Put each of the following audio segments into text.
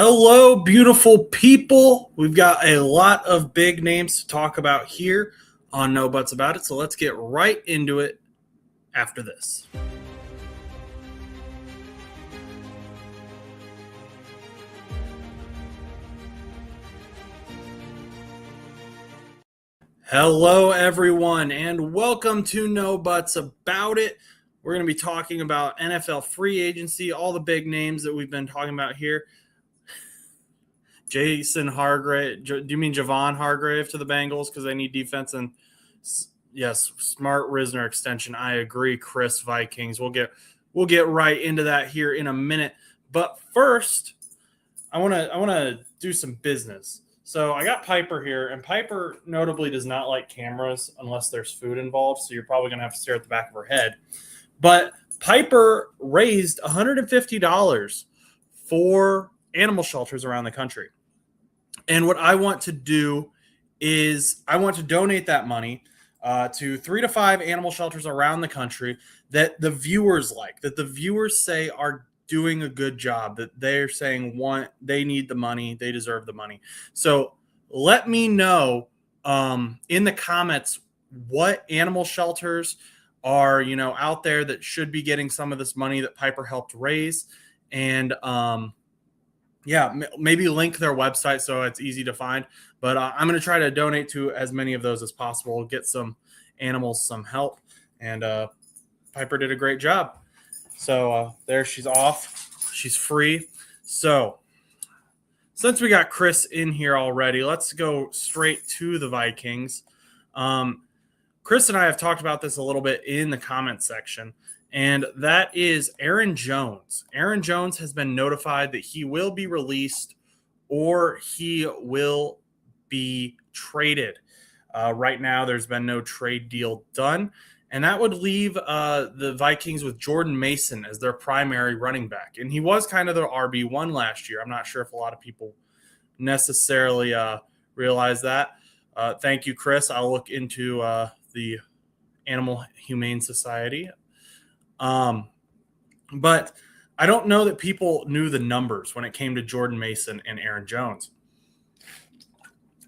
Hello, beautiful people. We've got a lot of big names to talk about here on No Butts About It, so let's get right into it after this. Hello, everyone, and welcome to No Butts About It. We're going to be talking about NFL free agency, all the big names that we've been talking about here. Jason Hargrave. Do you mean Javon Hargrave to the Bengals because they need defense? And yes, smart Risner extension. I agree, Chris. Vikings. We'll get right into that here in a minute. But first, I want to do some business. So I got Piper here, and Piper notably does not like cameras unless there's food involved. So you're probably going to have to stare at the back of her head. But Piper raised $150 for animal shelters around the country. And what I want to do is I want to donate that money to 3 to 5 animal shelters around the country that the viewers like, that the viewers say are doing a good job, that they're saying they need the money, they deserve the money. So let me know in the comments what animal shelters are out there that should be getting some of this money that Piper helped raise. And maybe link their website so it's easy to find. But I'm going to try to donate to as many of those as possible, get some animals some help. And Piper did a great job. So there she's off. She's free. So since we got Chris in here already, let's go straight to the Vikings. Chris and I have talked about this a little bit in the comment section. And that is Aaron Jones. Aaron Jones has been notified that he will be released or he will be traded. Right now, there's been no trade deal done. And that would leave the Vikings with Jordan Mason as their primary running back. And he was kind of their RB1 last year. I'm not sure if a lot of people necessarily realize that. Thank you, Chris. I'll look into the Animal Humane Society. But I don't know that people knew the numbers when it came to Jordan Mason and Aaron Jones.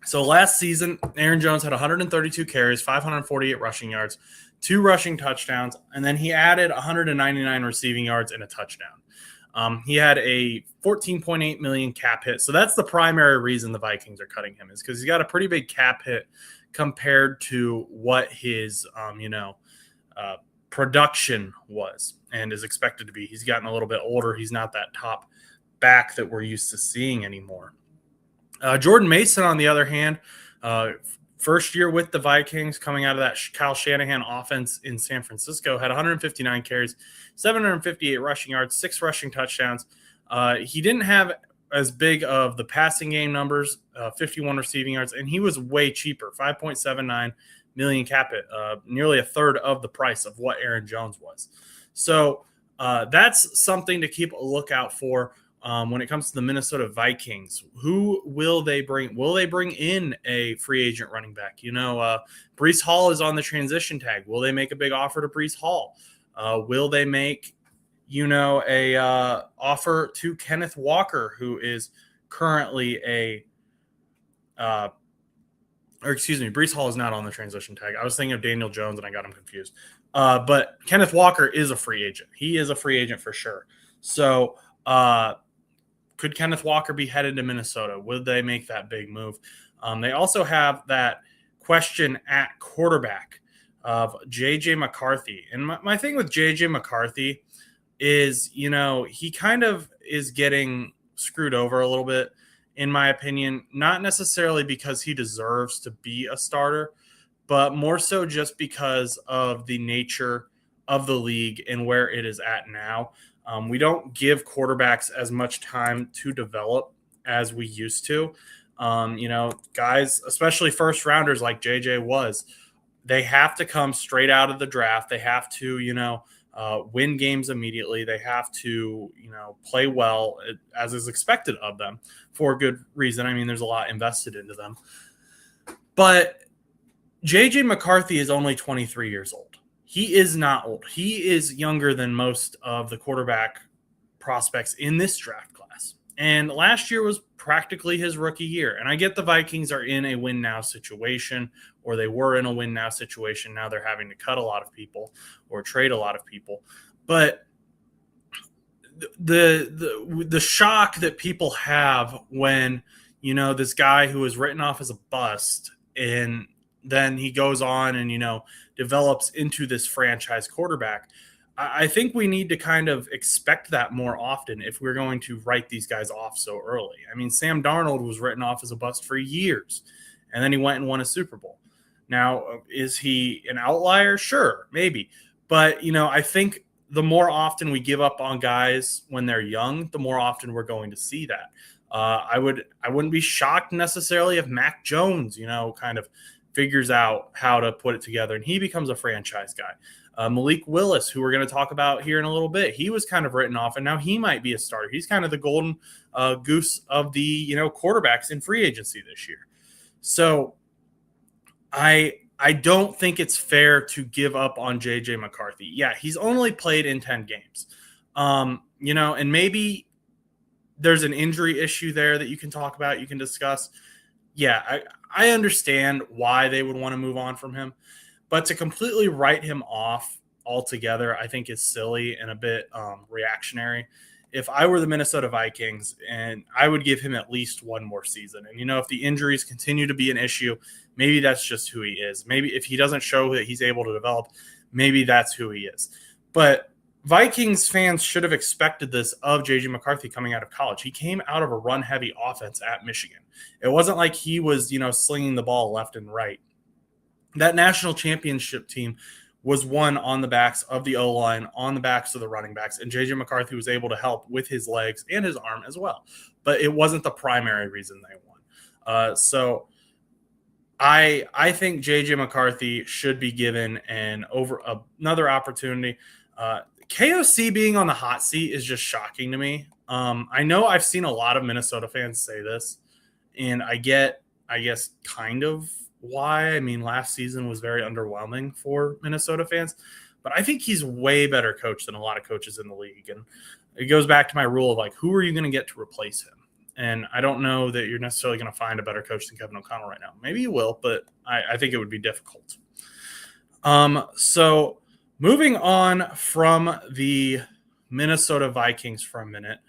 So last season, Aaron Jones had 132 carries, 548 rushing yards, 2 rushing touchdowns, and then he added 199 receiving yards and a touchdown. He had a $14.8 million cap hit. So that's the primary reason the Vikings are cutting him, is because he's got a pretty big cap hit compared to what his, production was and is expected to be. He's gotten a little bit older. He's not that top back that we're used to seeing anymore. Jordan Mason, on the other hand, first year with the Vikings, coming out of that Kyle Shanahan offense in San Francisco, had 159 carries, 758 rushing yards, 6 rushing touchdowns. He didn't have as big of the passing game numbers, 51 receiving yards, and he was way cheaper, $5.79 million cap hit, nearly a third of the price of what Aaron Jones was. So that's something to keep a lookout for when it comes to the Minnesota Vikings. Who will they bring? Will they bring in a free agent running back? Breece Hall is on the transition tag. Will they make a big offer to Breece Hall? Will they make, a offer to Kenneth Walker, who is currently Breece Hall is not on the transition tag. I was thinking of Daniel Jones, and I got him confused. But Kenneth Walker is a free agent. He is a free agent for sure. So could Kenneth Walker be headed to Minnesota? Would they make that big move? They also have that question at quarterback of J.J. McCarthy. And my thing with J.J. McCarthy is, he kind of is getting screwed over a little bit, in my opinion, not necessarily because he deserves to be a starter, but more so just because of the nature of the league and where it is at now. We don't give quarterbacks as much time to develop as we used to. Guys, especially first rounders like JJ was, they have to come straight out of the draft. They have to, win games immediately. They have to, play well as is expected of them for a good reason. I mean, there's a lot invested into them. But J.J. McCarthy is only 23 years old. He is not old. He is younger than most of the quarterback prospects in this draft class. And last year was practically his rookie year. And I get the Vikings are in a win now situation, or they were in a win now situation. Now they're having to cut a lot of people or trade a lot of people. But the shock that people have when, this guy who was written off as a bust, and then he goes on and, develops into this franchise quarterback. I think we need to kind of expect that more often if we're going to write these guys off so early. I mean, Sam Darnold was written off as a bust for years, and then he went and won a Super Bowl. Now, is he an outlier? Sure, maybe. But, I think the more often we give up on guys when they're young, the more often we're going to see that. I wouldn't be shocked necessarily if Mac Jones, kind of figures out how to put it together and he becomes a franchise guy. Malik Willis, who we're going to talk about here in a little bit, he was kind of written off, and now he might be a starter. He's kind of the golden goose of the quarterbacks in free agency this year. So I don't think it's fair to give up on J.J. McCarthy. Yeah, he's only played in 10 games, and maybe there's an injury issue there that you can talk about, you can discuss. Yeah, I understand why they would want to move on from him. But to completely write him off altogether, I think is silly and a bit reactionary. If I were the Minnesota Vikings, and I would give him at least one more season. And, if the injuries continue to be an issue, maybe that's just who he is. Maybe if he doesn't show that he's able to develop, maybe that's who he is. But Vikings fans should have expected this of J.J. McCarthy coming out of college. He came out of a run-heavy offense at Michigan. It wasn't like he was, slinging the ball left and right. That national championship team was won on the backs of the O-line, on the backs of the running backs, and J.J. McCarthy was able to help with his legs and his arm as well. But it wasn't the primary reason they won. So I think J.J. McCarthy should be given another opportunity. KOC being on the hot seat is just shocking to me. I know I've seen a lot of Minnesota fans say this, and I guess, kind of why. I mean, last season was very underwhelming for Minnesota fans, but I think he's way better coach than a lot of coaches in the league. And it goes back to my rule of who are you going to get to replace him? And I don't know that you're necessarily going to find a better coach than Kevin O'Connell right now. Maybe you will, but I think it would be difficult. So moving on from the Minnesota Vikings for a minute,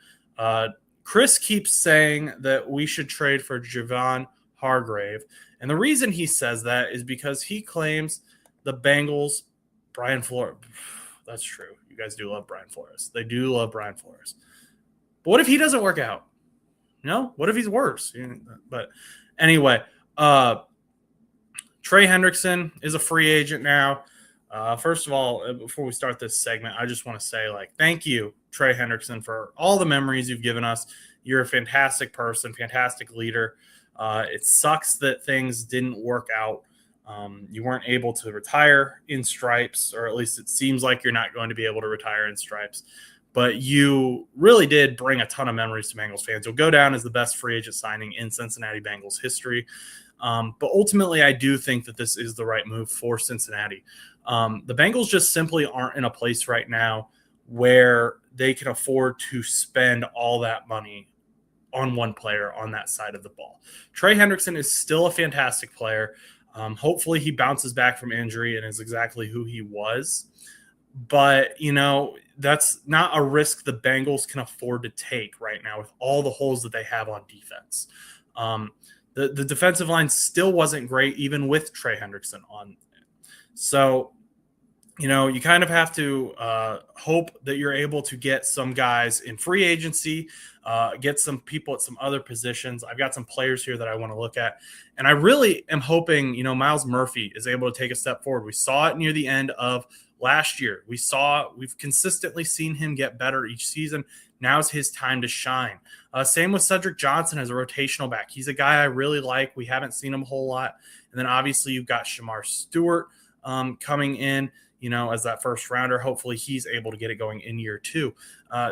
Chris keeps saying that we should trade for Javon Hargrave. And the reason he says that is because he claims the Bengals, Brian Flores. That's true. You guys do love Brian Flores. They do love Brian Flores. But what if he doesn't work out? What if he's worse? But anyway, Trey Hendrickson is a free agent now. First of all, before we start this segment, I just want to say, thank you, Trey Hendrickson, for all the memories you've given us. You're a fantastic person, fantastic leader. It sucks that things didn't work out. You weren't able to retire in stripes, or at least it seems like you're not going to be able to retire in stripes. But you really did bring a ton of memories to Bengals fans. You'll go down as the best free agent signing in Cincinnati Bengals history. But ultimately, I do think that this is the right move for Cincinnati. The Bengals just simply aren't in a place right now where they can afford to spend all that money on one player on that side of the ball. Trey Hendrickson is still a fantastic player. Hopefully he bounces back from injury and is exactly who he was. But, that's not a risk the Bengals can afford to take right now with all the holes that they have on defense. The defensive line still wasn't great, even with Trey Hendrickson on. So, you kind of have to hope that you're able to get some guys in free agency, get some people at some other positions. I've got some players here that I want to look at. And I really am hoping, Myles Murphy is able to take a step forward. We saw it near the end of last year. We've consistently seen him get better each season. Now's his time to shine. Same with Cedric Johnson as a rotational back. He's a guy I really like. We haven't seen him a whole lot. And then obviously you've got Shamar Stewart coming in, as that first rounder. Hopefully he's able to get it going in year two.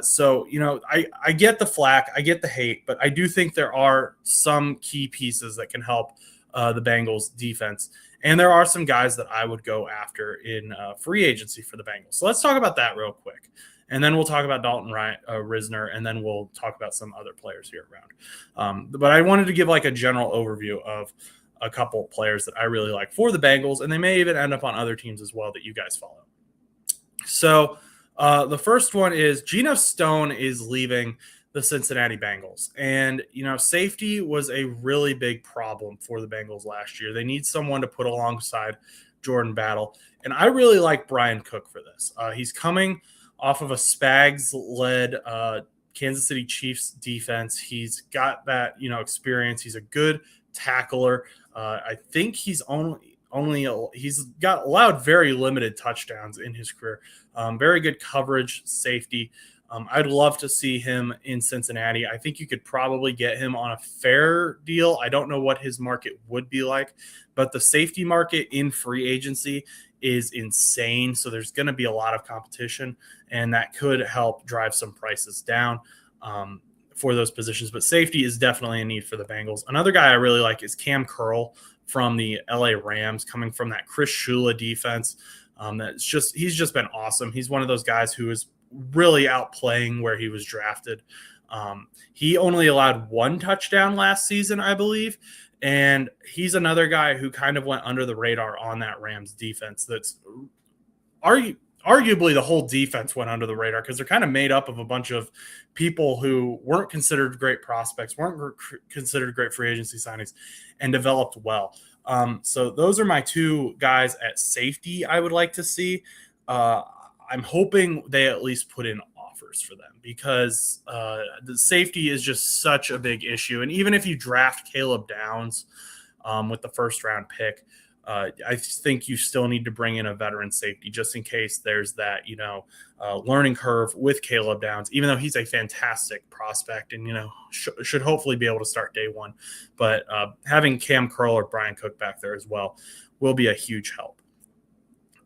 So, I get the flack, I get the hate, but I do think there are some key pieces that can help the Bengals defense. And there are some guys that I would go after in free agency for the Bengals. So let's talk about that real quick. and then we'll talk about Dalton Risner, and then we'll talk about some other players here around. But I wanted to give like a general overview of a couple players that I really like for the Bengals, and they may even end up on other teams as well that you guys follow. So the first one is Geno Stone is leaving the Cincinnati Bengals. And, safety was a really big problem for the Bengals last year. They need someone to put alongside Jordan Battle. And I really like Brian Cook for this. He's coming off of a Spags-led Kansas City Chiefs defense. He's got that, experience. He's a good tackler. I think he's got allowed very limited touchdowns in his career. Very good coverage, safety. I'd love to see him in Cincinnati. I think you could probably get him on a fair deal. I don't know what his market would be like, but the safety market in free agency is insane. So there's going to be a lot of competition, and that could help drive some prices down for those positions. But safety is definitely a need for the Bengals. Another guy I really like is Cam Curl from the LA Rams, coming from that Chris Shula defense. He's just been awesome. He's one of those guys who is really outplaying where he was drafted. He only allowed one touchdown last season, I believe. And he's another guy who kind of went under the radar on that Rams defense. That's arguably the whole defense went under the radar because they're kind of made up of a bunch of people who weren't considered great prospects, weren't considered great free agency signings, and developed well. So those are my two guys at safety I would like to see. I'm hoping they at least put in offers for them because the safety is just such a big issue. And even if you draft Caleb Downs with the first round pick, I think you still need to bring in a veteran safety just in case there's that, learning curve with Caleb Downs, even though he's a fantastic prospect and, should hopefully be able to start day one. But having Cam Curl or Brian Cook back there as well will be a huge help.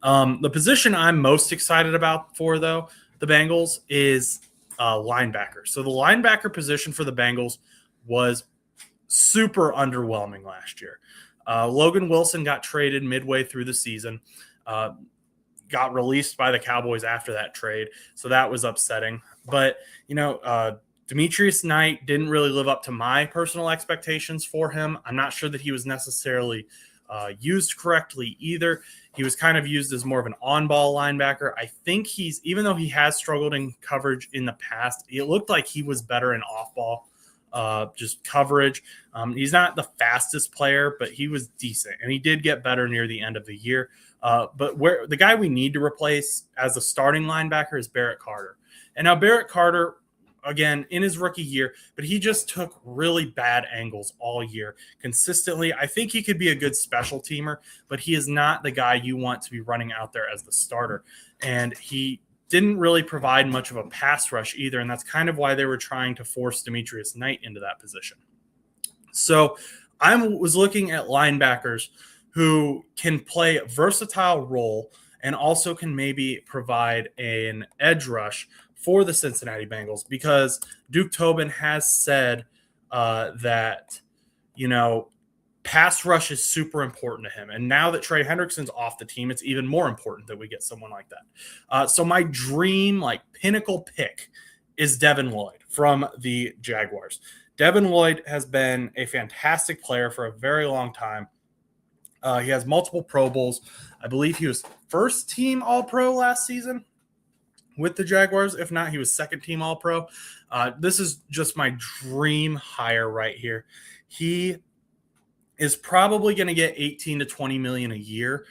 The position I'm most excited about for, though, the Bengals is linebacker. So the linebacker position for the Bengals was super underwhelming last year. Logan Wilson got traded midway through the season, got released by the Cowboys after that trade. So that was upsetting. But, Demetrius Knight didn't really live up to my personal expectations for him. I'm not sure that he was necessarily used correctly either. He was kind of used as more of an on-ball linebacker. I think even though he has struggled in coverage in the past, it looked like he was better in off-ball just coverage. He's not the fastest player, but he was decent, and he did get better near the end of the year. But where the guy we need to replace as a starting linebacker is Barrett Carter. And now Barrett Carter, again, in his rookie year, but he just took really bad angles all year consistently. I think he could be a good special teamer, but he is not the guy you want to be running out there as the starter. And he didn't really provide much of a pass rush either, and that's kind of why they were trying to force Demetrius Knight into that position. So I was looking at linebackers who can play a versatile role and also can maybe provide an edge rush for the Cincinnati Bengals, because Duke Tobin has said that, pass rush is super important to him. And now that Trey Hendrickson's off the team, it's even more important that we get someone like that. So my dream, pinnacle pick is Devin Lloyd from the Jaguars. Devin Lloyd has been a fantastic player for a very long time. He has multiple Pro Bowls. I believe he was first team All-Pro last season with the Jaguars. If not, he was second team All-Pro. This is just my dream hire right here. He is probably going to get 18 to 20 million a year.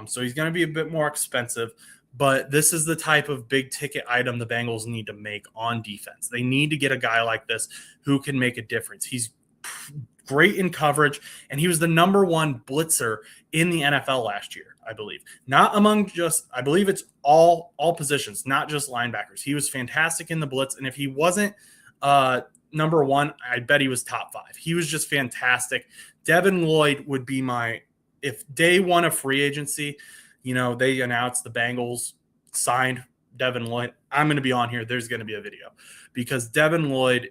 So he's going to be a bit more expensive, but this is the type of big ticket item the Bengals need to make on defense. They need to get a guy like this who can make a difference. He's great in coverage, and he was the number one blitzer in the NFL last year, I believe. Not among just, I believe it's all positions, not just linebackers. He was fantastic in the blitz, and if he wasn't number one, I bet he was top 5. He was just fantastic. Devin Lloyd would be if day one of free agency, they announced the Bengals signed Devin Lloyd, I'm going to be on here. There's going to be a video, because Devin Lloyd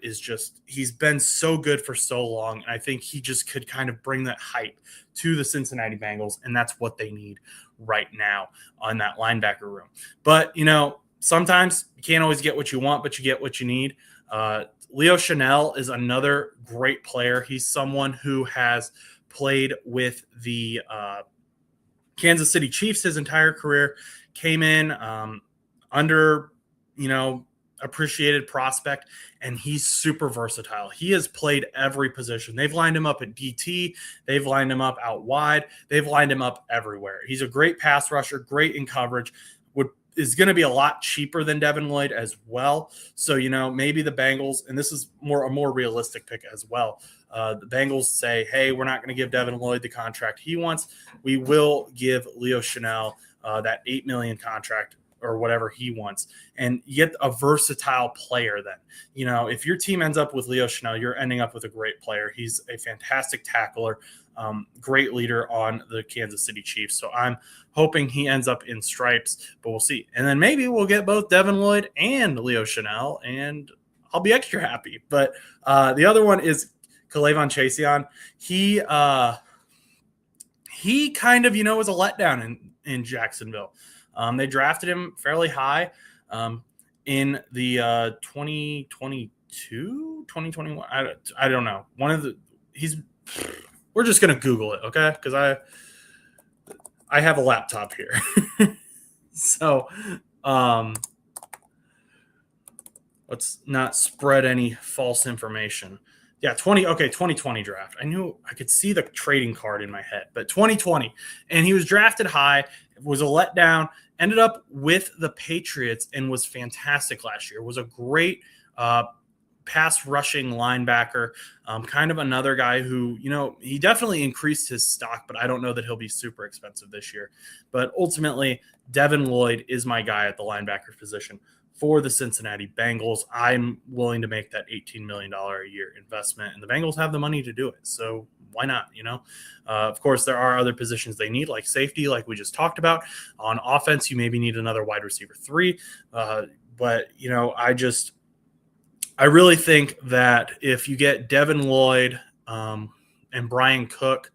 he's been so good for so long. And I think he just could kind of bring that hype to the Cincinnati Bengals. And that's what they need right now on that linebacker room. But, sometimes you can't always get what you want, but you get what you need. Leo Chanel is another great player. He's someone who has played with the Kansas City Chiefs his entire career, came in under, appreciated prospect, and he's super versatile. He has played every position. They've lined him up at DT. They've lined him up out wide. They've lined him up everywhere. He's a great pass rusher, great in coverage, is going to be a lot cheaper than Devin Lloyd as well. So, maybe the Bengals, and this is a more realistic pick as well. The Bengals say, hey, we're not going to give Devin Lloyd the contract he wants. We will give Leo Chanel that $8 million contract or whatever he wants, and you get a versatile player then. If your team ends up with Leo Chanel, you're ending up with a great player. He's a fantastic tackler, great leader on the Kansas City Chiefs. So I'm hoping he ends up in stripes, but we'll see. And then maybe we'll get both Devin Lloyd and Leo Chanel, and I'll be extra happy. But the other one is K'Lavon Chaisson. He kind of, was a letdown in Jacksonville. They drafted him fairly high in the 2022, 2021. I don't know. We're just going to Google it, okay? Because I have a laptop here. So let's not spread any false information. Yeah, 2020 draft. I knew I could see the trading card in my head, but 2020. And he was drafted high, was a letdown, ended up with the Patriots and was fantastic last year. Was a great pass rushing linebacker, kind of another guy who, he definitely increased his stock, but I don't know that he'll be super expensive this year. But ultimately, Devin Lloyd is my guy at the linebacker position for the Cincinnati Bengals. I'm willing to make that $18 million a year investment, and the Bengals have the money to do it. So why not? Of course, there are other positions they need, like safety, like we just talked about. On offense, you maybe need another wide receiver 3. But, I really think that if you get Devin Lloyd and Brian Cook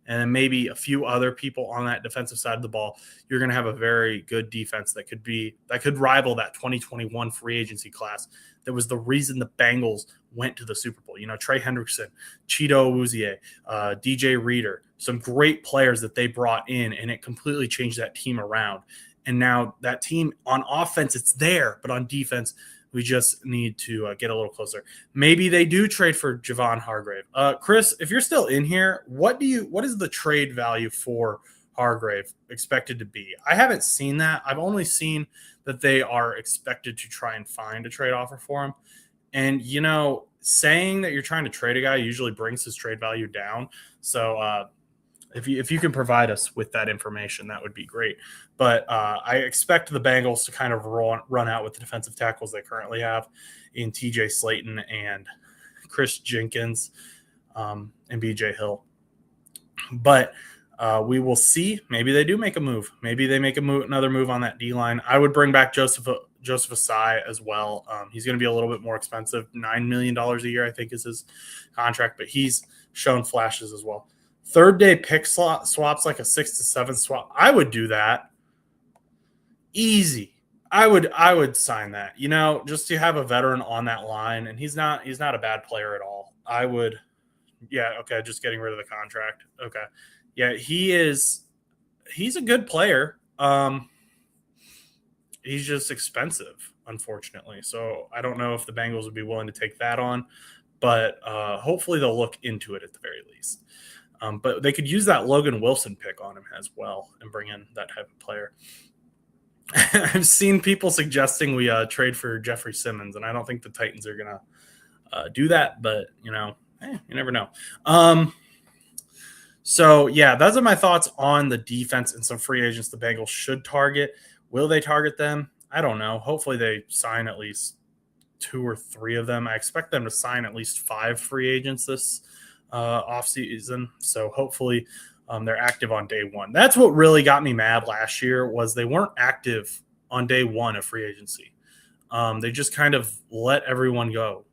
and then maybe a few other people on that defensive side of the ball, you're going to have a very good defense that could rival that 2021 free agency class. That was the reason the Bengals went to the Super Bowl. Trey Hendrickson, Cheeto Awuzie, DJ Reader, some great players that they brought in, and it completely changed that team around. And now that team on offense, it's there, but on defense, we just need to get a little closer. Maybe they do trade for Javon Hargrave. Chris, if you're still in here, what is the trade value for Hargrave expected to be? I haven't seen that. I've only seen that they are expected to try and find a trade offer for him. And, saying that you're trying to trade a guy usually brings his trade value down. So if you can provide us with that information, that would be great. But I expect the Bengals to kind of run out with the defensive tackles they currently have in TJ Slayton and Chris Jenkins and BJ Hill. But we will see. Maybe they do make a move. Maybe they make another move on that D-line. I would bring back Joseph Asai as well. He's going to be a little bit more expensive. $9 million a year, I think, is his contract. But he's shown flashes as well. Third-day pick swaps, like a 6 to 7 swap. I would do that. Easy. I would sign that. Just to have a veteran on that line, and he's not a bad player at all. I would. Yeah, okay, just getting rid of the contract. Okay. Yeah, he's a good player. He's just expensive, unfortunately. So I don't know if the Bengals would be willing to take that on, but hopefully they'll look into it at the very least. But they could use that Logan Wilson pick on him as well and bring in that type of player. I've seen people suggesting we trade for Jeffrey Simmons, and I don't think the Titans are going to do that, but, you never know. So, yeah, those are my thoughts on the defense and some free agents the Bengals should target. Will they target them? I don't know. Hopefully they sign at least 2 or 3 of them. I expect them to sign at least 5 free agents this offseason. So hopefully they're active on day 1. That's what really got me mad last year was they weren't active on day 1 of free agency. They just kind of let everyone go,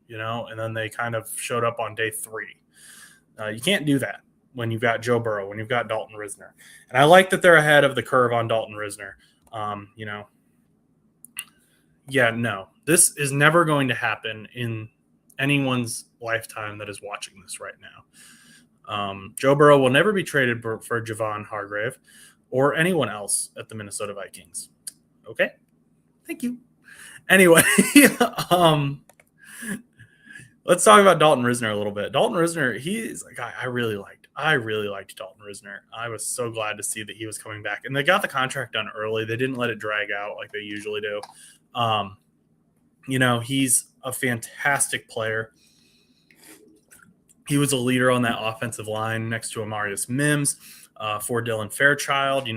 and then they kind of showed up on day 3. You can't do that when you've got Joe Burrow, when you've got Dalton Risner. And I like that they're ahead of the curve on Dalton Risner. Yeah, no, this is never going to happen in anyone's lifetime that is watching this right now. Joe Burrow will never be traded for Javon Hargrave or anyone else at the Minnesota Vikings. Okay, thank you. Anyway, let's talk about Dalton Risner a little bit. Dalton Risner, he's a guy I really liked. I really liked Dalton Risner. I was so glad to see that he was coming back. And they got the contract done early. They didn't let it drag out like they usually do. He's a fantastic player. He was a leader on that offensive line next to Amarius Mims for Dylan Fairchild.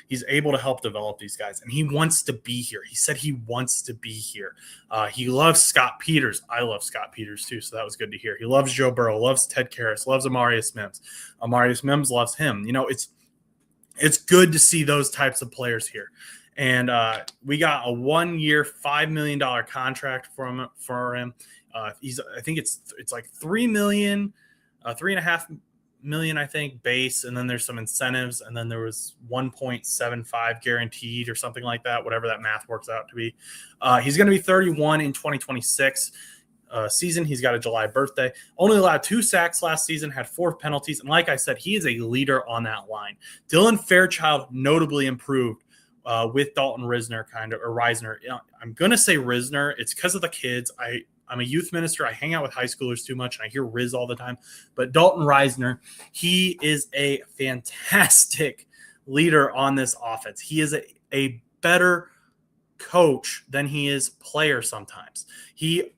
He's able to help develop these guys, and he wants to be here. He said he wants to be here. He loves Scott Peters. I love Scott Peters too, so that was good to hear. He loves Joe Burrow, loves Ted Karras, loves Amarius Mims. Amarius Mims loves him. It's good to see those types of players here. And we got a 1-year, $5 million contract for him. I think it's like $3 million, $3.5 million, I think, base, and then there's some incentives, and then there was 1.75 guaranteed or something like that, whatever that math works out to be. He's going to be 31 in 2026 season. He's got a July birthday. Only allowed 2 sacks last season, had 4 penalties, and like I said, he is a leader on that line. Dylan Fairchild notably improved with Dalton Risner, Risner. I'm going to say Risner. It's because of the kids. I'm a youth minister. I hang out with high schoolers too much, and I hear Riz all the time. But Dalton Risner, he is a fantastic leader on this offense. He is a better coach than he is player sometimes. He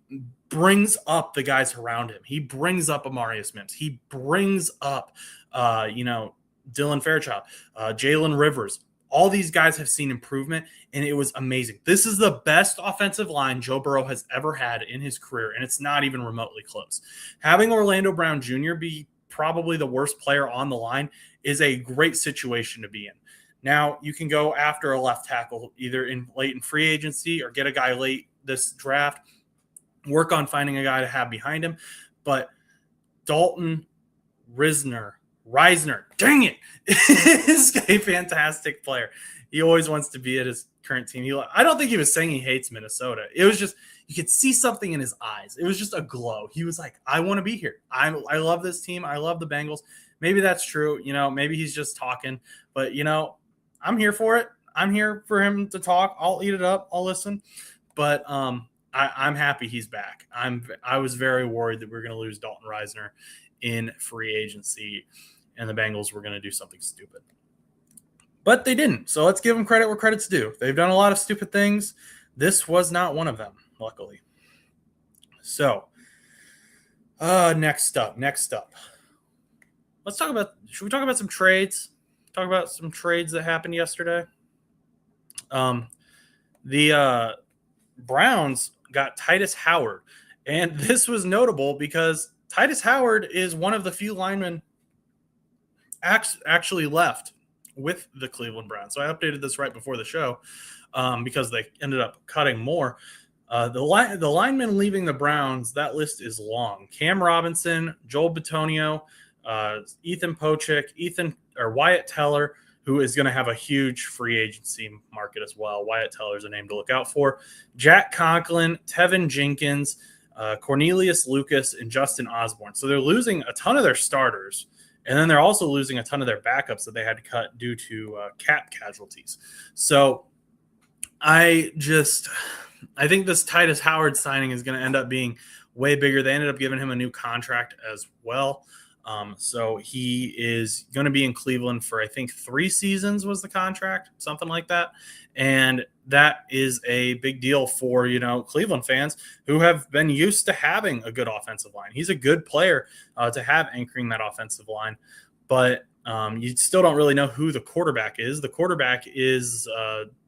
brings up the guys around him. He brings up Amarius Mims. He brings up, Dylan Fairchild, Jalen Rivers. All these guys have seen improvement, and it was amazing. This is the best offensive line Joe Burrow has ever had in his career, and it's not even remotely close. Having Orlando Brown Jr. be probably the worst player on the line is a great situation to be in. Now, you can go after a left tackle either late in free agency or get a guy late this draft, work on finding a guy to have behind him. But Dalton Risner, dang it, is a fantastic player. He always wants to be at his current team. I don't think he was saying he hates Minnesota. It was just, you could see something in his eyes. It was just a glow. He was like, I want to be here. I love this team. I love the Bengals. Maybe that's true. Maybe he's just talking. But, I'm here for it. I'm here for him to talk. I'll eat it up. I'll listen. But I'm happy he's back. I was very worried that we were going to lose Dalton Risner in free agency, and the Bengals were going to do something stupid. But they didn't. So let's give them credit where credit's due. They've done a lot of stupid things. This was not one of them, luckily. So next up. Should we talk about some trades? Talk about some trades that happened yesterday. The Browns got Titus Howard. And this was notable because Titus Howard is one of the few linemen actually left with the Cleveland Browns. So I updated this right before the show because they ended up cutting more. The linemen leaving the Browns, that list is long. Cam Robinson, Joel Bitonio, Ethan Pochik, Wyatt Teller, who is going to have a huge free agency market as well. Wyatt Teller is a name to look out for. Jack Conklin, Tevin Jenkins, Cornelius Lucas, and Justin Osborne. So they're losing a ton of their starters, and then they're also losing a ton of their backups that they had to cut due to cap casualties. So I think this Titus Howard signing is going to end up being way bigger. They ended up giving him a new contract as well. So he is going to be in Cleveland for, I think, 3 seasons was the contract, something like that. And that is a big deal for, Cleveland fans who have been used to having a good offensive line. He's a good player to have anchoring that offensive line, but you still don't really know who the quarterback is. The quarterback is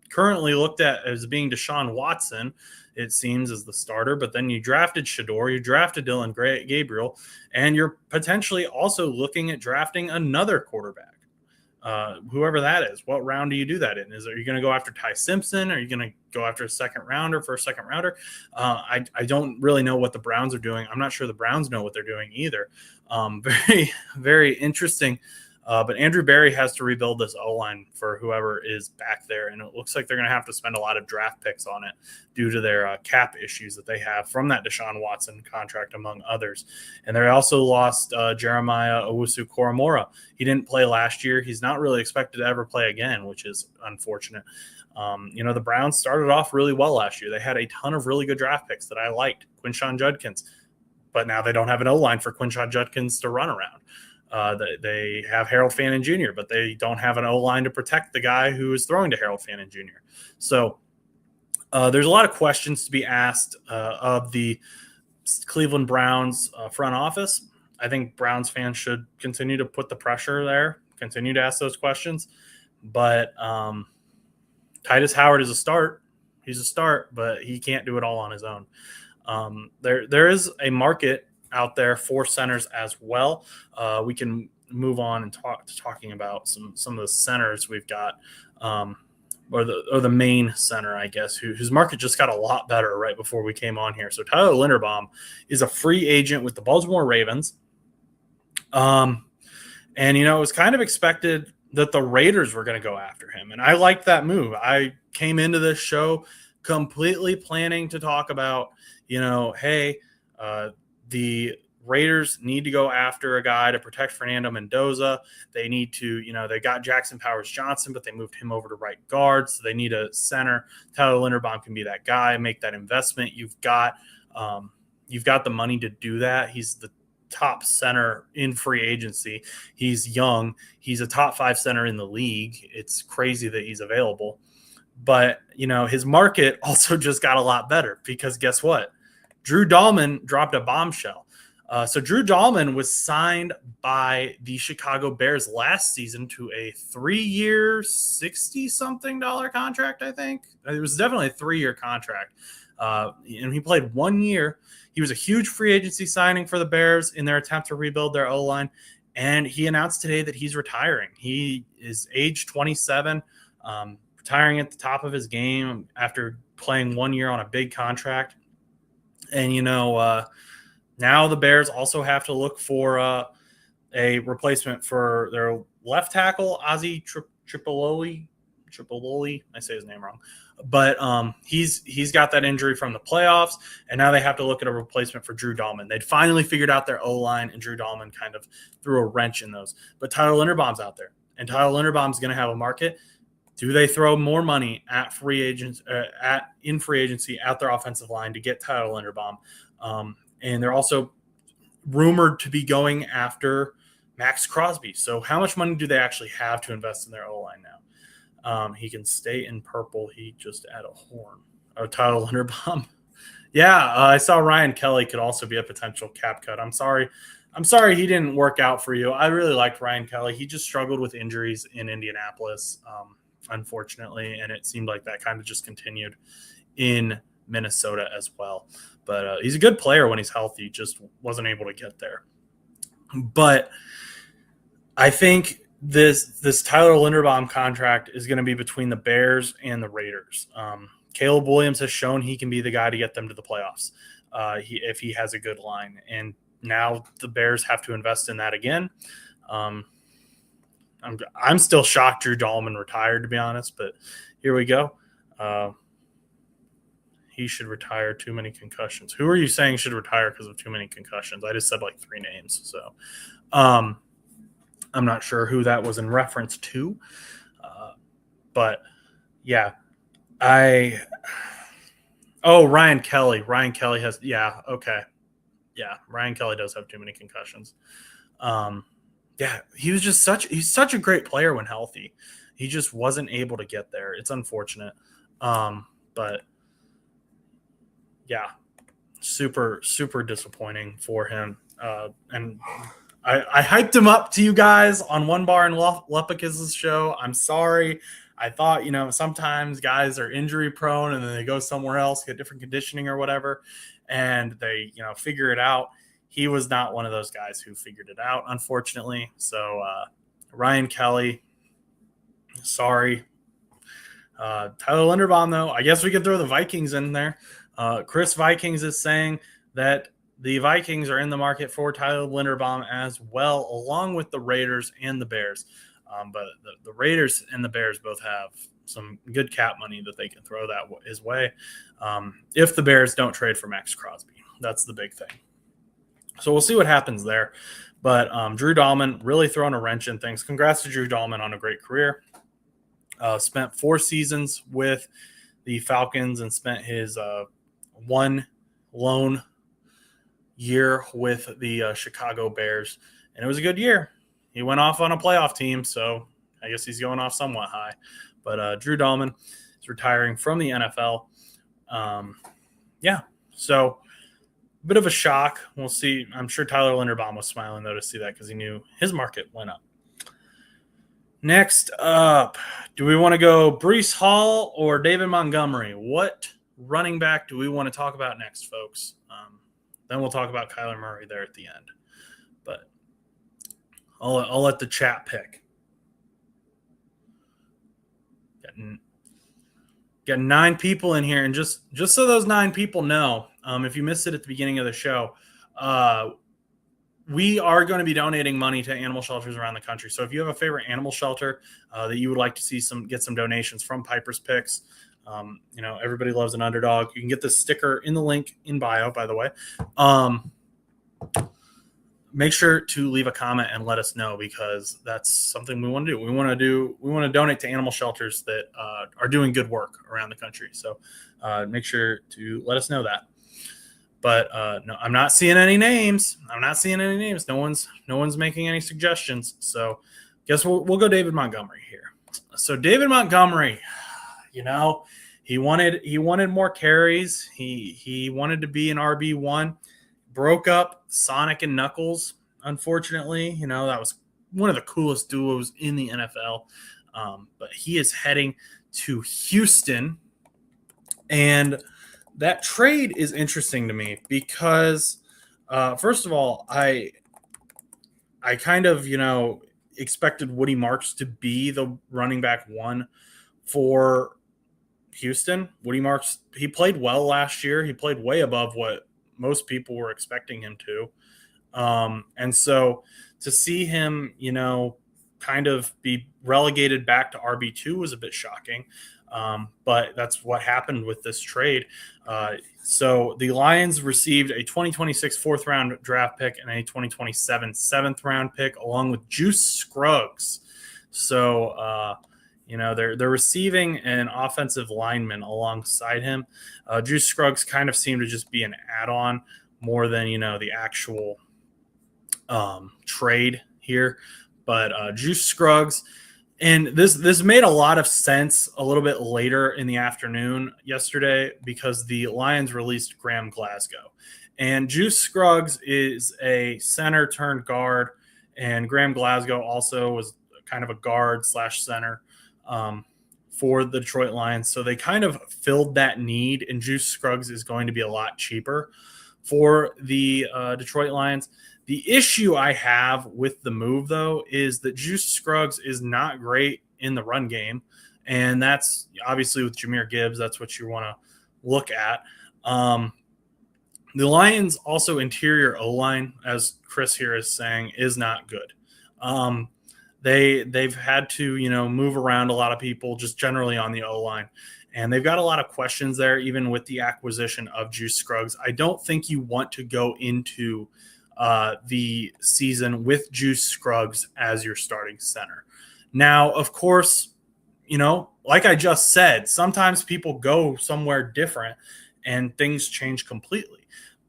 currently looked at as being Deshaun Watson, it seems, as the starter, but then you drafted Shador, you drafted Dylan Gabriel, and you're potentially also looking at drafting another quarterback, whoever that is. What round do you do that in? Are you going to go after Ty Simpson? Are you going to go after a second rounder for a second rounder? I don't really know what the Browns are doing. I'm not sure the Browns know what they're doing either. Very, very interesting But Andrew Berry has to rebuild this O-line for whoever is back there, and it looks like they're going to have to spend a lot of draft picks on it due to their cap issues that they have from that Deshaun Watson contract, among others. And they also lost Jeremiah Owusu-Koramoah. He didn't play last year. He's not really expected to ever play again, which is unfortunate. The Browns started off really well last year. They had a ton of really good draft picks that I liked. Quinshon Judkins. But now they don't have an O-line for Quinshon Judkins to run around. They have Harold Fannin Jr., but they don't have an O-line to protect the guy who is throwing to Harold Fannin Jr. So there's a lot of questions to be asked of the Cleveland Browns front office. I think Browns fans should continue to put the pressure there, continue to ask those questions. But Titus Howard is a start. He's a start, but he can't do it all on his own. There is a market out there for centers as well. We can move on and talking about some of the centers we've got, or the main center, I guess, whose market just got a lot better right before we came on here. So Tyler Linderbaum is a free agent with the Baltimore Ravens. And it was kind of expected that the Raiders were going to go after him, and I liked that move. I came into this show completely planning to talk about, hey, the Raiders need to go after a guy to protect Fernando Mendoza. They need to, they got Jackson Powers-Johnson, but they moved him over to right guard, so they need a center. Tyler Linderbaum can be that guy, make that investment. You've got the money to do that. He's the top center in free agency. He's young. He's a top 5 center in the league. It's crazy that he's available. But, his market also just got a lot better because guess what? Drew Dahlman dropped a bombshell. So Drew Dahlman was signed by the Chicago Bears last season to a 3-year, $60-something contract, I think. It was definitely a 3-year contract. And he played 1 year. He was a huge free agency signing for the Bears in their attempt to rebuild their O-line. And he announced today that he's retiring. He is age 27, retiring at the top of his game after playing 1 year on a big contract. And, now the Bears also have to look for a replacement for their left tackle, Ozzie Tripololi. I say his name wrong. But he's got that injury from the playoffs, and now they have to look at a replacement for Drew Dahlman. They'd finally figured out their O-line, and Drew Dahlman kind of threw a wrench in those. But Tyler Linderbaum's out there, and Tyler Linderbaum's going to have a market. Do they throw more money at free agents in free agency at their offensive line to get Tyler Linderbaum? And they're also rumored to be going after Maxx Crosby. So how much money do they actually have to invest in their O-line now? He can stay in purple. He just had a horn. Oh, Tyler Linderbaum. Yeah, I saw Ryan Kelly could also be a potential cap cut. I'm sorry he didn't work out for you. I really liked Ryan Kelly. He just struggled with injuries in Indianapolis, unfortunately, and it seemed like that kind of just continued in Minnesota as well. But he's a good player when he's healthy, just wasn't able to get there. But I think this Tyler Linderbaum contract is going to be between the Bears and the Raiders. Caleb Williams has shown he can be the guy to get them to the playoffs if he has a good line. And now the Bears have to invest in that again. I'm still shocked Drew Dahlman retired, to be honest, but here we go. He should retire. Too many concussions. Who are you saying should retire because of too many concussions? I just said like 3 names. So I'm not sure who that was in reference to. But yeah, Ryan Kelly. Ryan Kelly has, yeah, okay. Yeah, Ryan Kelly does have too many concussions. Yeah, he's such a great player when healthy. He just wasn't able to get there. It's unfortunate. But yeah, super, super disappointing for him. And I hyped him up to you guys on One Bar and Lepicus's show. I'm sorry. I thought, sometimes guys are injury prone and then they go somewhere else, get different conditioning or whatever, and they, figure it out. He was not one of those guys who figured it out, unfortunately. So Ryan Kelly, sorry. Tyler Linderbaum, though, I guess we could throw the Vikings in there. Chris Vikings is saying that the Vikings are in the market for Tyler Linderbaum as well, along with the Raiders and the Bears. But the Raiders and the Bears both have some good cap money that they can throw that his way if the Bears don't trade for Maxx Crosby. That's the big thing. So we'll see what happens there. But Drew Dahlman really throwing a wrench in things. Congrats to Drew Dahlman on a great career. Spent 4 seasons with the Falcons and spent his one lone year with the Chicago Bears. And it was a good year. He went off on a playoff team, so I guess he's going off somewhat high. But Drew Dahlman is retiring from the NFL. So a bit of a shock. We'll see. I'm sure Tyler Linderbaum was smiling, though, to see that because he knew his market went up. Next up, do we want to go Breece Hall or David Montgomery? What running back do we want to talk about next, folks? Then we'll talk about Kyler Murray there at the end. But I'll let the chat pick. Got 9 people in here, and just so those 9 people know, if you missed it at the beginning of the show, we are going to be donating money to animal shelters around the country. So if you have a favorite animal shelter that you would like to see get some donations from Piper's Picks, everybody loves an underdog. You can get this sticker in the link in bio, by the way. Make sure to leave a comment and let us know, because that's something we want to do. We want to donate to animal shelters that are doing good work around the country. So make sure to let us know that. But no, I'm not seeing any names. No one's making any suggestions. So guess we'll go David Montgomery here. So David Montgomery, he wanted more carries. He wanted to be an RB1. Broke up Sonic and Knuckles, unfortunately. That was one of the coolest duos in the NFL. But he is heading to Houston. And that trade is interesting to me because, first of all, I kind of, expected Woody Marks to be the running back 1 for Houston. Woody Marks, he played well last year. He played way above what most people were expecting him to. And so to see him, kind of be relegated back to RB2 was a bit shocking. But that's what happened with this trade. So the Lions received a 2026 4th-round draft pick and a 2027 7th-round pick, along with Juice Scruggs. So, they're receiving an offensive lineman alongside him. Juice Scruggs kind of seemed to just be an add-on more than, the actual trade here. But Juice Scruggs, and this made a lot of sense a little bit later in the afternoon yesterday because the Lions released Graham Glasgow. And Juice Scruggs is a center turned guard, and Graham Glasgow also was kind of a guard / center for the Detroit Lions. So they kind of filled that need, and Juice Scruggs is going to be a lot cheaper for the Detroit Lions. The issue I have with the move, though, is that Juice Scruggs is not great in the run game, and that's obviously with Jahmyr Gibbs. That's what you want to look at. The Lions' also interior O-line, as Chris here is saying, is not good. They've had to, move around a lot of people just generally on the O-line. And they've got a lot of questions there, even with the acquisition of Juice Scruggs. I don't think you want to go into the season with Juice Scruggs as your starting center. Now, of course, like I just said, sometimes people go somewhere different and things change completely.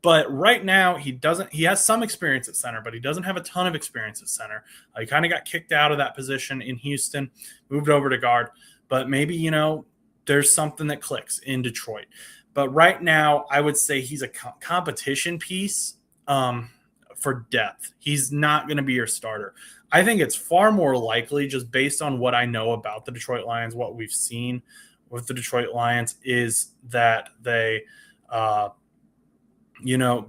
But right now, he has some experience at center, but he doesn't have a ton of experience at center. He kind of got kicked out of that position in Houston, moved over to guard. But maybe, there's something that clicks in Detroit. But right now, I would say he's a competition piece for depth. He's not going to be your starter. I think it's far more likely, just based on what I know about the Detroit Lions, what we've seen with the Detroit Lions, is that they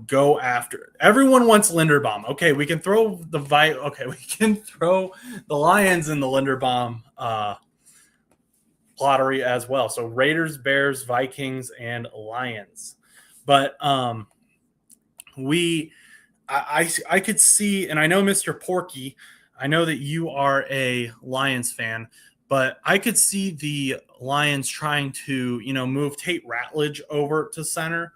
go after. Everyone wants Linderbaum. Okay, we can throw we can throw the Lions in the Linderbaum lottery as well. So Raiders, Bears, Vikings, and Lions. But I could see, and I know Mr. Porky, I know that you are a Lions fan, but I could see the Lions trying to, move Tate Ratledge over to center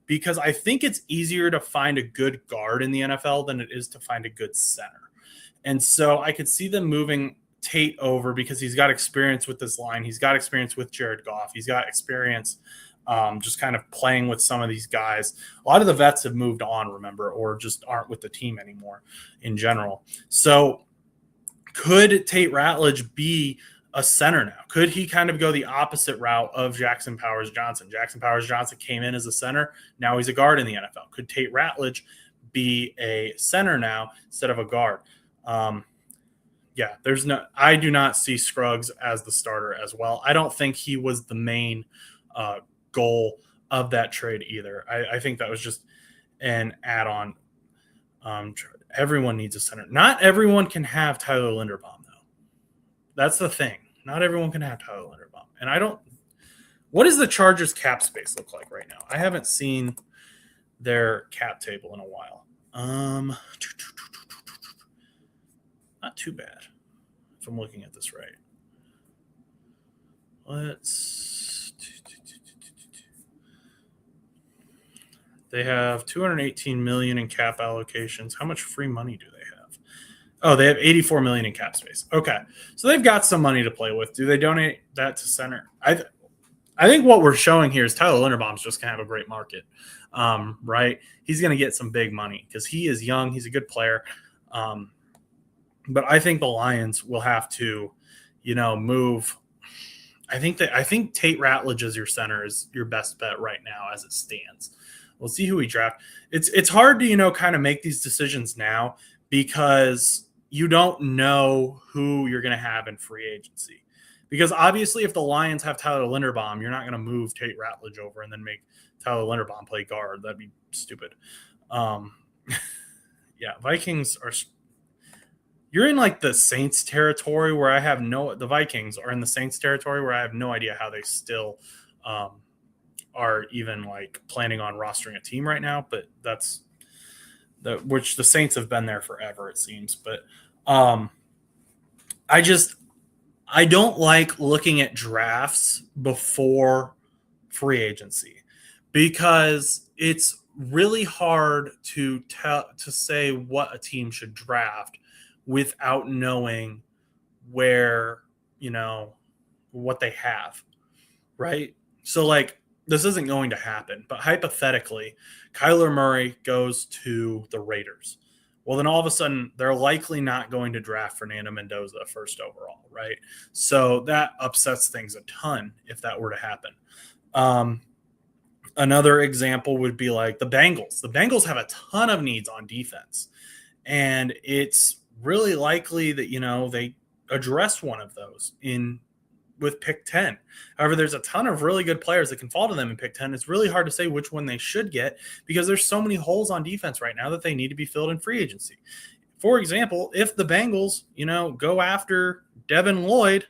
because I think it's easier to find a good guard in the NFL than it is to find a good center. And so I could see them moving Tate over because he's got experience with this line. He's got experience with Jared Goff. He's got experience just kind of playing with some of these guys. A lot of the vets have moved on, remember, or just aren't with the team anymore in general. So could Tate Ratledge be a center now? Could he kind of go the opposite route of Jackson Powers-Johnson? Jackson Powers-Johnson came in as a center. Now he's a guard in the NFL. Could Tate Ratledge be a center now instead of a guard? I do not see Scruggs as the starter as well. I don't think he was the main goal of that trade either. I think that was just an add-on. Everyone needs a center. Not everyone can have Tyler Linderbaum, though. That's the thing. Not everyone can have Tyler Linderbaum. And what does the Chargers cap space look like right now? I haven't seen their cap table in a while. Not too bad, if I'm looking at this right. They have $218 million in cap allocations. How much free money do they have? Oh, they have $84 million in cap space. Okay, so they've got some money to play with. Do they donate that to center? I think what we're showing here is Tyler Linderbaum's just gonna have a great market, right? He's gonna get some big money because he is young. He's a good player. But I think the Lions will have to, move. I think Tate Ratledge as your center is your best bet right now as it stands. We'll see who we draft. It's hard to, kind of make these decisions now because you don't know who you're going to have in free agency. Because obviously if the Lions have Tyler Linderbaum, you're not going to move Tate Ratledge over and then make Tyler Linderbaum play guard. That'd be stupid. Vikings are – you're in like the Saints territory where the Vikings are in the Saints territory where I have no idea how they still are even like planning on rostering a team right now, but that's which the Saints have been there forever, it seems. But I don't like looking at drafts before free agency because it's really hard to say what a team should draft without knowing where, what they have, right? So, like, this isn't going to happen, but hypothetically, Kyler Murray goes to the Raiders. Well, then all of a sudden, they're likely not going to draft Fernando Mendoza first overall, right? So that upsets things a ton if that were to happen. Another example would be like the Bengals. The Bengals have a ton of needs on defense, and it's really likely that, they address one of those with pick 10. However, there's a ton of really good players that can fall to them in pick 10. It's really hard to say which one they should get because there's so many holes on defense right now that they need to be filled in free agency. For example, if the Bengals, go after Devin Lloyd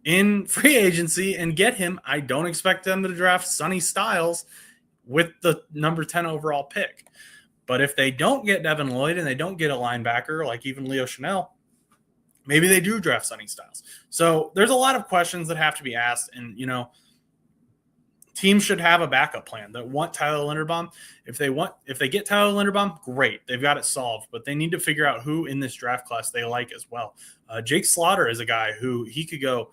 in free agency and get him, I don't expect them to draft Sonny Styles with the number 10 overall pick. But if they don't get Devin Lloyd and they don't get a linebacker like even Leo Chanel, maybe they do draft Sonny Styles. So there's a lot of questions that have to be asked. And, teams should have a backup plan that want Tyler Linderbaum. If they get Tyler Linderbaum, great. They've got it solved. But they need to figure out who in this draft class they like as well. Jake Slaughter is a guy who he could go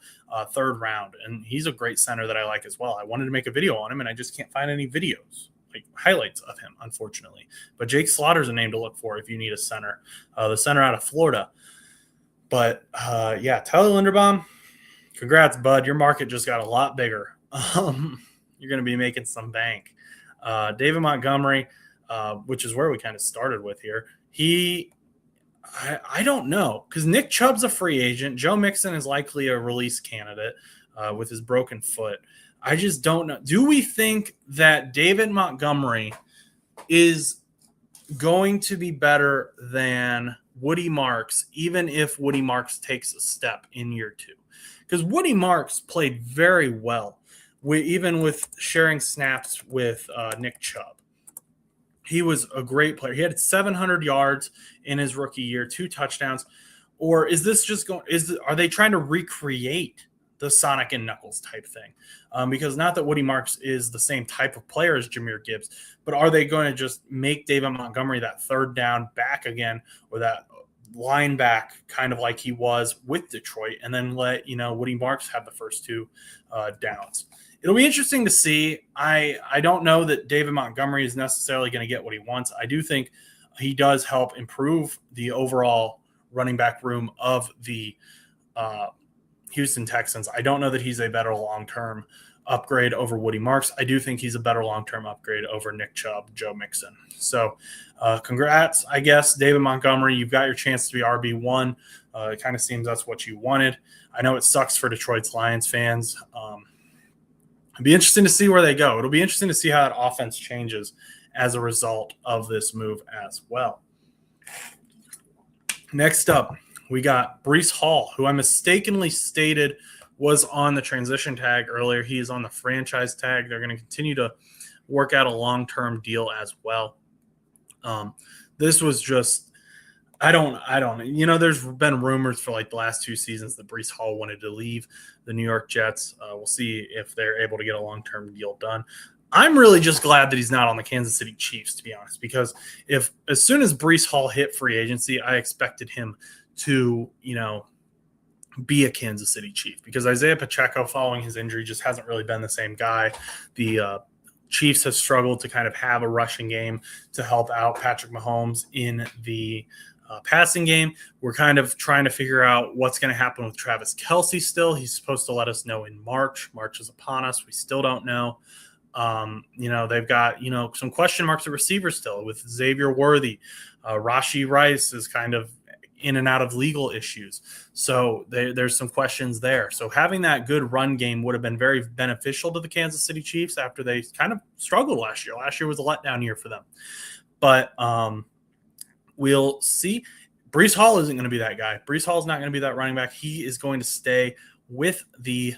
third round. And he's a great center that I like as well. I wanted to make a video on him, and I just can't find any videos. Highlights of him, unfortunately. But Jake Slaughter's a name to look for if you need a center. The center out of Florida. But, Tyler Linderbaum, congrats, bud. Your market just got a lot bigger. You're going to be making some bank. David Montgomery, which is where we kind of started with here, I don't know, because Nick Chubb's a free agent. Joe Mixon is likely a release candidate with his broken foot. I just don't know. Do we think that David Montgomery is going to be better than Woody Marks, even if Woody Marks takes a step in year 2? Because Woody Marks played very well even with sharing snaps with Nick Chubb. He was a great player. He had 700 yards in his rookie year, 2 touchdowns. Or is this just going? Are they trying to recreate the Sonic and Knuckles type thing? Because not that Woody Marks is the same type of player as Jahmyr Gibbs, but are they going to just make David Montgomery that third down back again, or that line back kind of like he was with Detroit, and then let Woody Marks have the first 2 downs? It'll be interesting to see. I don't know that David Montgomery is necessarily going to get what he wants. I do think he does help improve the overall running back room of the Houston Texans. I don't know that he's a better long-term upgrade over Woody Marks. I do think he's a better long-term upgrade over Nick Chubb, Joe Mixon. So congrats, I guess, David Montgomery. You've got your chance to be RB1. It kind of seems that's what you wanted. I know it sucks for Detroit's Lions fans. It'll be interesting to see where they go. It'll be interesting to see how that offense changes as a result of this move as well. Next up, we got Breece Hall, who I mistakenly stated was on the transition tag earlier. He is on the franchise tag. They're going to continue to work out a long-term deal as well. This was just, I don't, there's been rumors for like the last 2 seasons that Breece Hall wanted to leave the New York Jets. We'll see if they're able to get a long-term deal done. I'm really just glad that he's not on the Kansas City Chiefs, to be honest, because as soon as Breece Hall hit free agency, I expected him to, be a Kansas City Chief, because Isaiah Pacheco, following his injury, just hasn't really been the same guy. The Chiefs have struggled to kind of have a rushing game to help out Patrick Mahomes in the passing game. We're kind of trying to figure out what's going to happen with Travis Kelce still. He's supposed to let us know in March. March is upon us. We still don't know. They've got, some question marks at receiver still with Xavier Worthy. Rashee Rice is kind of in and out of legal issues. So there's some questions there. So having that good run game would have been very beneficial to the Kansas City Chiefs after they kind of struggled last year. Last year was a letdown year for them. But we'll see. Breece Hall isn't going to be that guy. Breece Hall is not going to be that running back. He is going to stay with the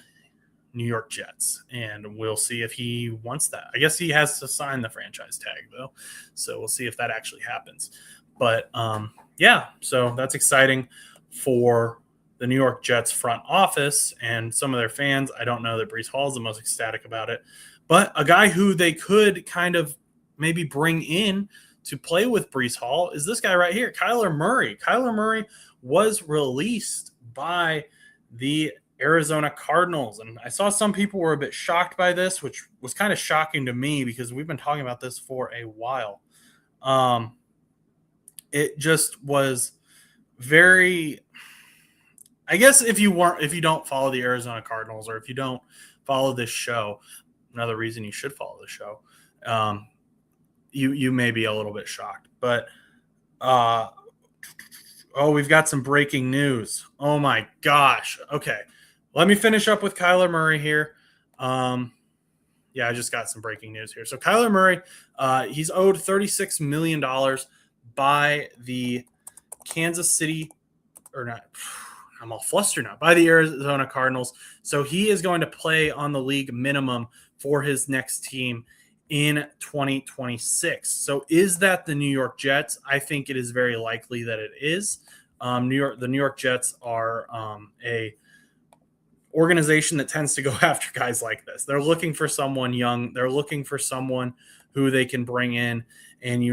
New York Jets, and we'll see if he wants that. I guess he has to sign the franchise tag, though, so we'll see if that actually happens. But, so that's exciting for the New York Jets front office and some of their fans. I don't know that Breece Hall is the most ecstatic about it, but a guy who they could kind of maybe bring in to play with Breece Hall is this guy right here, Kyler Murray. Kyler Murray was released by the Arizona Cardinals. And I saw some people were a bit shocked by this, which was kind of shocking to me because we've been talking about this for a while. It just was very, I guess if you don't follow the Arizona Cardinals, or if you don't follow this show, another reason you should follow the show, you may be a little bit shocked. But we've got some breaking news. Oh my gosh. Okay. Let me finish up with Kyler Murray here. I just got some breaking news here. So Kyler Murray, he's owed $36 million by the Kansas City, or not, I'm all flustered now, by the Arizona Cardinals. So he is going to play on the league minimum for his next team in 2026. So is that the New York Jets? I think it is very likely that it is. The New York Jets are a organization that tends to go after guys like this. They're looking for someone young. They're looking for someone who they can bring in and,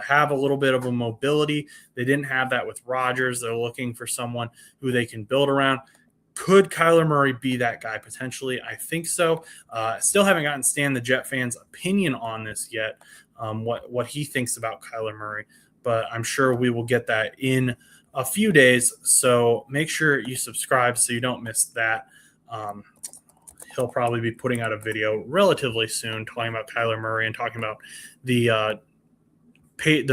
have a little bit of a mobility. They didn't have that with Rodgers. They're looking for someone who they can build around. Could Kyler Murray be that guy? Potentially. I think so. Still haven't gotten Stan the Jet fan's opinion on this yet, what he thinks about Kyler Murray, but I'm sure we will get that in a few days. So make sure you subscribe so you don't miss that. He'll probably be putting out a video relatively soon talking about Kyler Murray and talking about the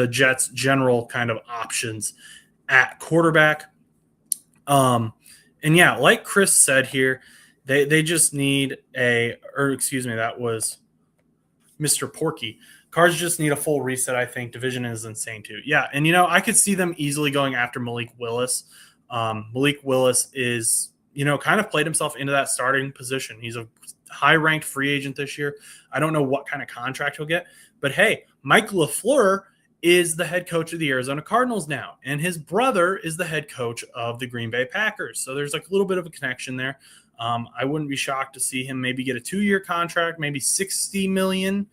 Jets' general kind of options at quarterback. Like Chris said here, they just need that was Mr. Porky. Cards just need a full reset, I think. Division is insane, too. Yeah, and, I could see them easily going after Malik Willis. Malik Willis is kind of played himself into that starting position. He's a high-ranked free agent this year. I don't know what kind of contract he'll get, but hey, Mike LaFleur is the head coach of the Arizona Cardinals now, and his brother is the head coach of the Green Bay Packers. So there's like a little bit of a connection there. I wouldn't be shocked to see him maybe get a 2-year contract, maybe $60 million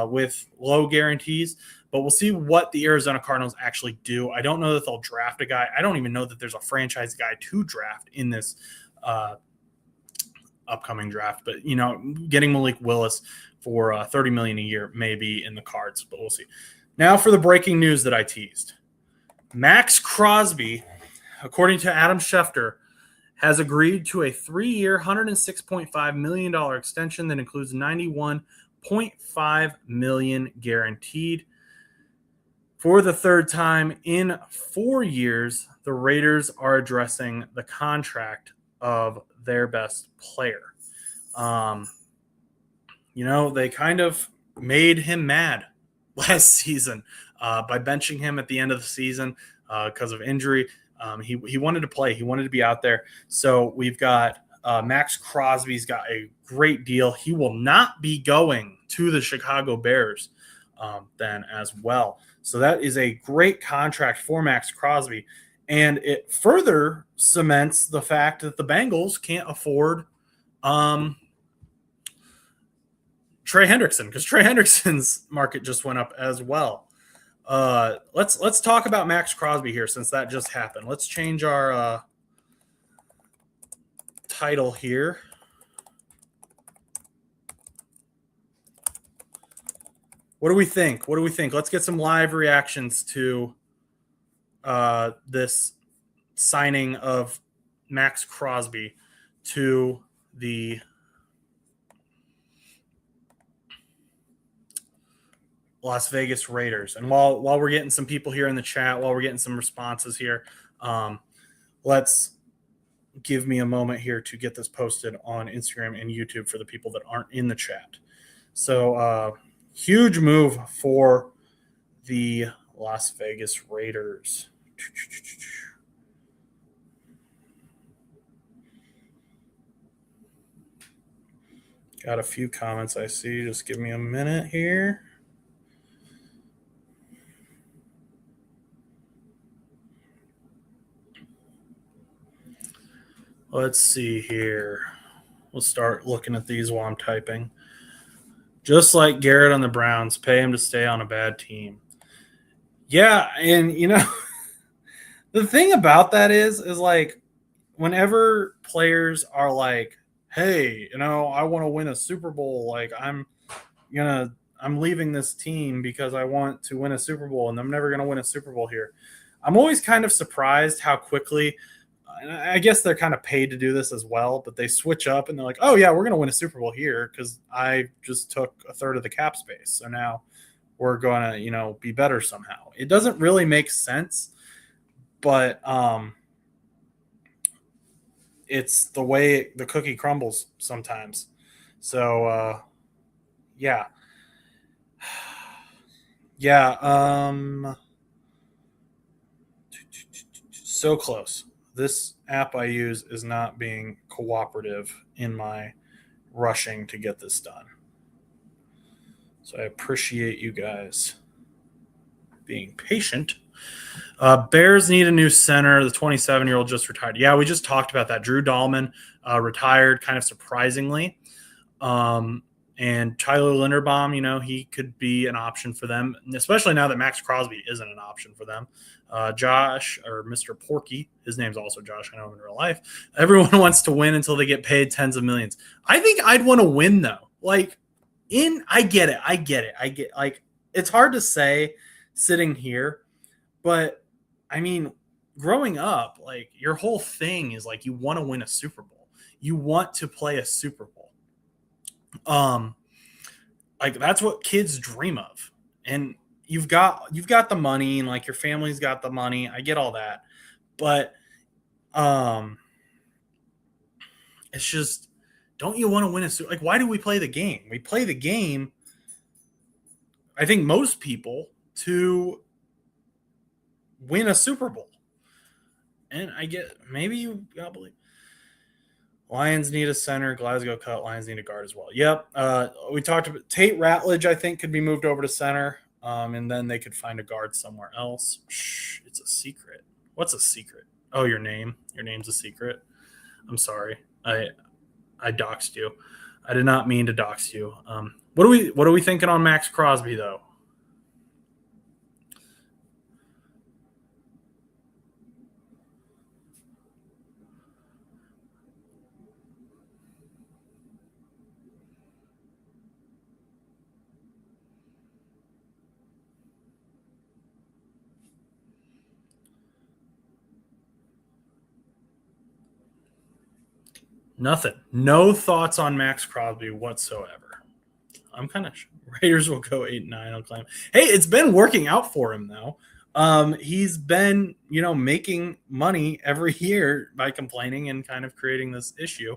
with low guarantees. But we'll see what the Arizona Cardinals actually do. I don't know that they'll draft a guy. I don't even know that there's a franchise guy to draft in this upcoming draft. But, getting Malik Willis for $30 million a year may be in the cards, but we'll see. Now for the breaking news that I teased. Maxx Crosby, according to Adam Schefter, has agreed to a 3-year, $106.5 million extension that includes $91.5 million guaranteed. For the third time in 4 years, the Raiders are addressing the contract of their best player. They kind of made him mad last season by benching him at the end of the season because of injury. He wanted to play. He wanted to be out there. So we've got Maxx Crosby's got a great deal. He will not be going to the Chicago Bears then as well. So that is a great contract for Maxx Crosby. And it further cements the fact that the Bengals can't afford Trey Hendrickson, because Trey Hendrickson's market just went up as well. Let's talk about Maxx Crosby here since that just happened. Let's change our title here. What do we think? Let's get some live reactions to this signing of Maxx Crosby to the Las Vegas Raiders. And while we're getting some people here in the chat, while we're getting some responses here, let's give me a moment here to get this posted on Instagram and YouTube for the people that aren't in the chat. So huge move for the Las Vegas Raiders. Got a few comments I see. Just give me a minute here. Let's see here. We'll start looking at these while I'm typing. Just like Garrett on the Browns, pay him to stay on a bad team. Yeah, and the thing about that is like whenever players are like, hey, I want to win a Super Bowl, like I'm leaving this team because I want to win a Super Bowl and I'm never going to win a Super Bowl here. I'm always kind of surprised how quickly, and I guess they're kind of paid to do this as well, but they switch up and they're like, oh yeah, we're going to win a Super Bowl here because I just took a third of the cap space. So now we're going to, be better somehow. It doesn't really make sense, but it's the way the cookie crumbles sometimes. So, yeah. So close. This app I use is not being cooperative in my rushing to get this done. So I appreciate you guys being patient. Bears need a new center. The 27-year-old just retired. Yeah, we just talked about that. Drew Dahlman retired kind of surprisingly. And Tyler Linderbaum, he could be an option for them, especially now that Maxx Crosby isn't an option for them. Josh, or Mr. Porky, his name's also Josh, I know him in real life. Everyone wants to win until they get paid tens of millions. I think I'd want to win, though. I get it. Like, it's hard to say sitting here, but, I mean, growing up, like, your whole thing is, like, you want to win a Super Bowl. You want to play a Super Bowl. Like that's what kids dream of, and you've got the money, and like your family's got the money. I get all that, but it's just, don't you want to win a Super? Like, why do we play the game? We play the game, I think most people, to win a Super Bowl, and I get maybe you gotta believe. Lions need a center. Glasgow cut. Lions need a guard as well. Yep. We talked about Tate Ratledge, I think, could be moved over to center, and then they could find a guard somewhere else. Shh, it's a secret. What's a secret? Oh, your name. Your name's a secret. I'm sorry. I doxed you. I did not mean to dox you. What are we thinking on Maxx Crosby though? Nothing. No thoughts on Maxx Crosby whatsoever. I'm kind of Raiders will go 8-9. I'll claim. Hey, it's been working out for him though. He's been, making money every year by complaining and kind of creating this issue.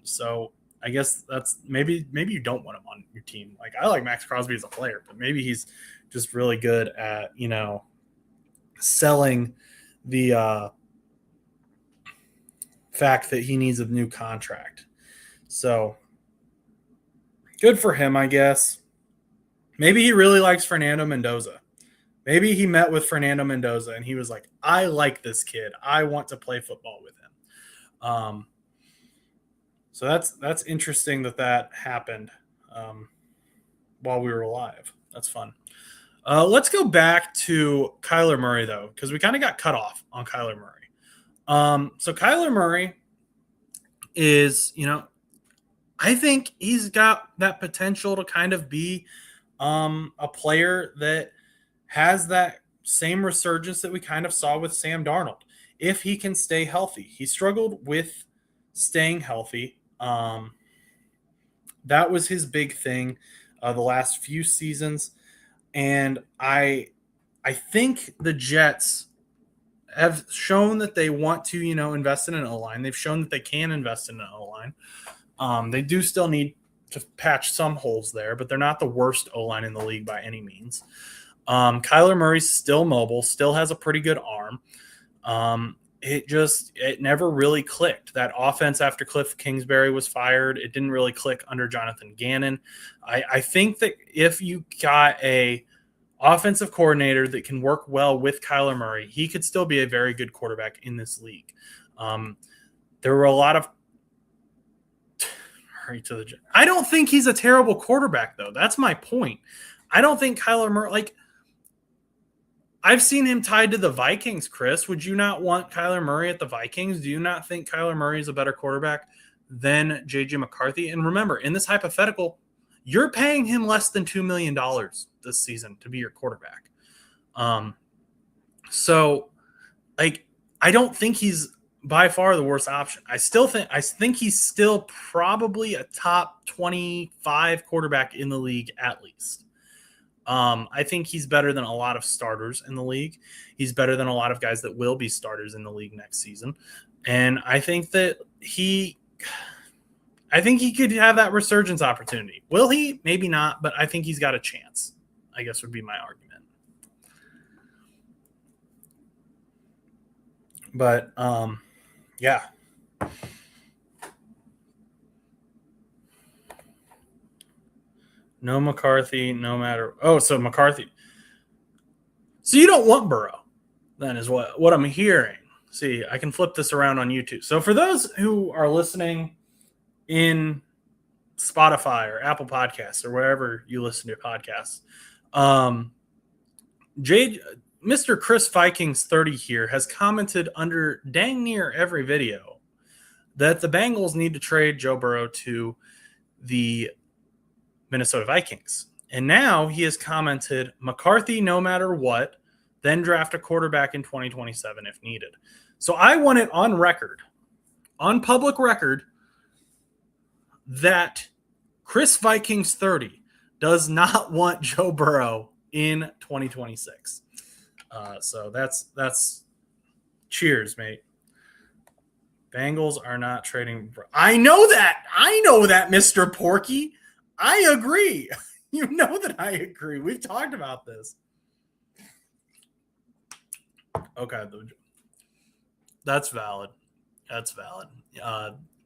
So I guess that's maybe you don't want him on your team. Like I like Maxx Crosby as a player, but maybe he's just really good at, selling the fact that he needs a new contract. So good for him, I guess. Maybe he really likes Fernando Mendoza. Maybe he met with Fernando Mendoza and he was like, I like this kid. I want to play football with him. So that's interesting that happened while we were alive. That's fun. Let's go back to Kyler Murray, though, because we kind of got cut off on Kyler Murray. So Kyler Murray is, I think he's got that potential to kind of be a player that has that same resurgence that we kind of saw with Sam Darnold. If he can stay healthy, he struggled with staying healthy. That was his big thing the last few seasons. And I think the Jets have shown that they want to, invest in an O-line. They've shown that they can invest in an O-line. They do still need to patch some holes there, but they're not the worst O-line in the league by any means. Kyler Murray's still mobile, still has a pretty good arm. It never really clicked. That offense after Cliff Kingsbury was fired, it didn't really click under Jonathan Gannon. I think that if you got a offensive coordinator that can work well with Kyler Murray, he could still be a very good quarterback in this league. There were a lot of I don't think he's a terrible quarterback, though. That's my point. I don't think Kyler Murray, I've seen him tied to the Vikings, Chris. Would you not want Kyler Murray at the Vikings? Do you not think Kyler Murray is a better quarterback than J.J. McCarthy? And remember, in this hypothetical, you're paying him less than $2 million this season to be your quarterback. I don't think he's by far the worst option. I think he's still probably a top 25 quarterback in the league at least. I think he's better than a lot of starters in the league. He's better than a lot of guys that will be starters in the league next season. And I think that he could have that resurgence opportunity. Will he? Maybe not, but I think he's got a chance, I guess would be my argument. But, yeah. No McCarthy, no matter. Oh, so McCarthy. So you don't want Burrow, then, is what I'm hearing. See, I can flip this around on YouTube. So for those who are listening in Spotify or Apple Podcasts or wherever you listen to podcasts, Mr. Chris Vikings 30 here has commented under dang near every video that the Bengals need to trade Joe Burrow to the Minnesota Vikings. And now he has commented McCarthy no matter what, then draft a quarterback in 2027 if needed. So I want it on record, on public record, that Chris Vikings 30 does not want Joe Burrow in 2026. So that's cheers, mate. Bengals are not trading. I know that, Mr. Porky. I agree. You know that I agree. We've talked about this. Okay. That's valid.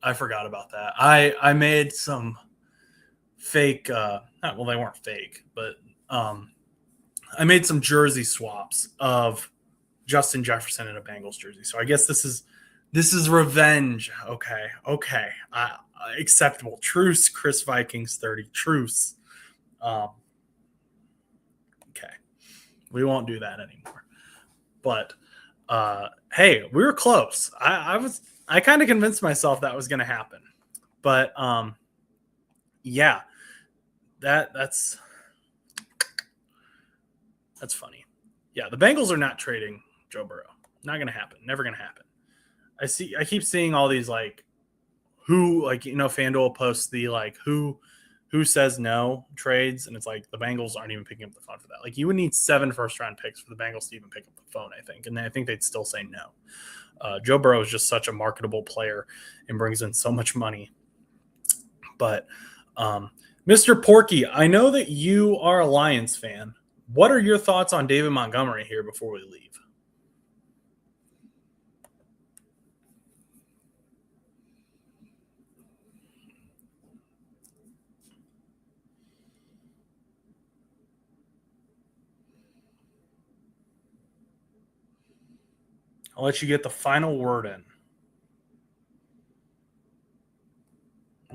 I forgot about that. I made some fake. Well, they weren't fake, but I made some jersey swaps of Justin Jefferson in a Bengals jersey. So I guess this is revenge. Okay. Acceptable. Truce. Chris Vikings 30. Truce. Okay. We won't do that anymore. But hey, we were close. I kind of convinced myself that was going to happen. But yeah, that's funny. Yeah, the Bengals are not trading Joe Burrow. Not going to happen. Never going to happen. I keep seeing all these FanDuel posts the who says no trades, and it's like the Bengals aren't even picking up the phone for that. Like, you would need 7 first-round picks for the Bengals to even pick up the phone, I think, and I think they'd still say no. Joe Burrow is just such a marketable player and brings in so much money. But Mr. Porky, I know that you are a Lions fan. What are your thoughts on David Montgomery here before we leave? I'll let you get the final word in.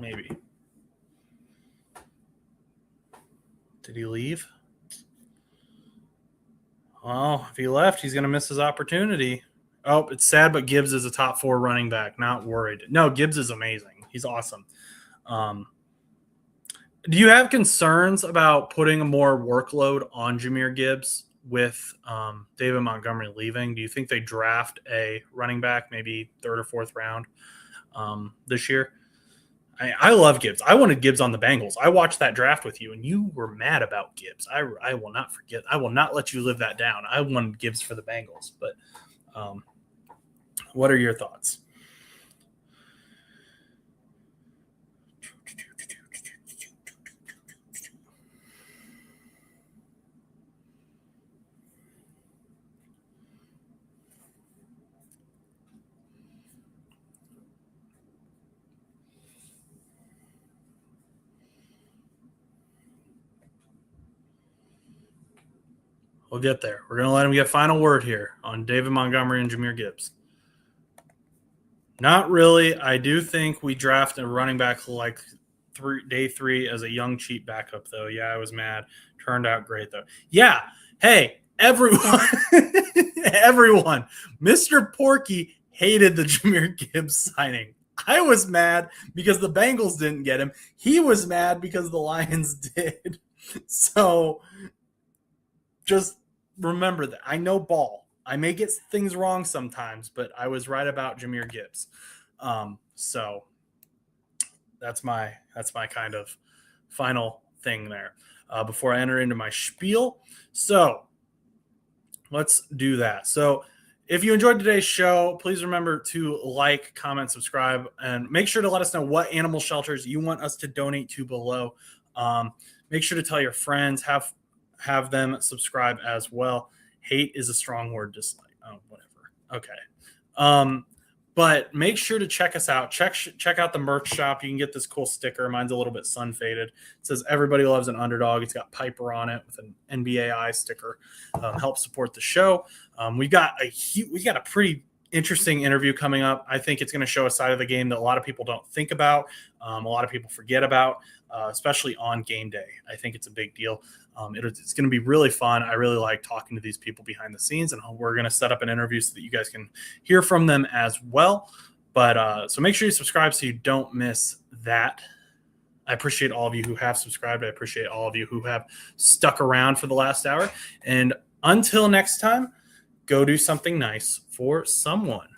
Maybe. Did he leave? Well, if he left, he's going to miss his opportunity. Oh, it's sad, but Gibbs is a top 4 running back. Not worried. No, Gibbs is amazing. He's awesome. Do you have concerns about putting a more workload on Jahmyr Gibbs with David Montgomery leaving? Do you think they draft a running back, maybe 3rd or 4th round this year? I love Gibbs. I wanted Gibbs on the Bengals. I watched that draft with you, and you were mad about Gibbs. I will not forget. I will not let you live that down. I wanted Gibbs for the Bengals. But what are your thoughts? We'll get there. We're going to let him get final word here on David Montgomery and Jahmyr Gibbs. Not really. I do think we draft a running back day 3 as a young, cheap backup, though. Yeah, I was mad. Turned out great, though. Yeah. Hey, everyone. Everyone. Mr. Porky hated the Jahmyr Gibbs signing. I was mad because the Bengals didn't get him. He was mad because the Lions did. So just remember that. I know ball. I may get things wrong sometimes, but I was right about Jahmyr Gibbs. So that's my kind of final thing there before I enter into my spiel. So let's do that. So if you enjoyed today's show, please remember to like, comment, subscribe, and make sure to let us know what animal shelters you want us to donate to below. Make sure to tell your friends, have them subscribe as well. Hate is a strong word. Dislike. Oh, whatever. Okay. But make sure to check us out. Check out the merch shop. You can get this cool sticker. Mine's a little bit sun faded. It says "Everybody loves an underdog." It's got Piper on it with an NBAI sticker. Help support the show. We got a pretty interesting interview coming up. I think it's going to show a side of the game that a lot of people don't think about. A lot of people forget about, especially on game day. I think it's a big deal. It's going to be really fun. I really like talking to these people behind the scenes, and we're going to set up an interview so that you guys can hear from them as well. But so make sure you subscribe so you don't miss that. I appreciate all of you who have subscribed. I appreciate all of you who have stuck around for the last hour. And until next time, go do something nice for someone.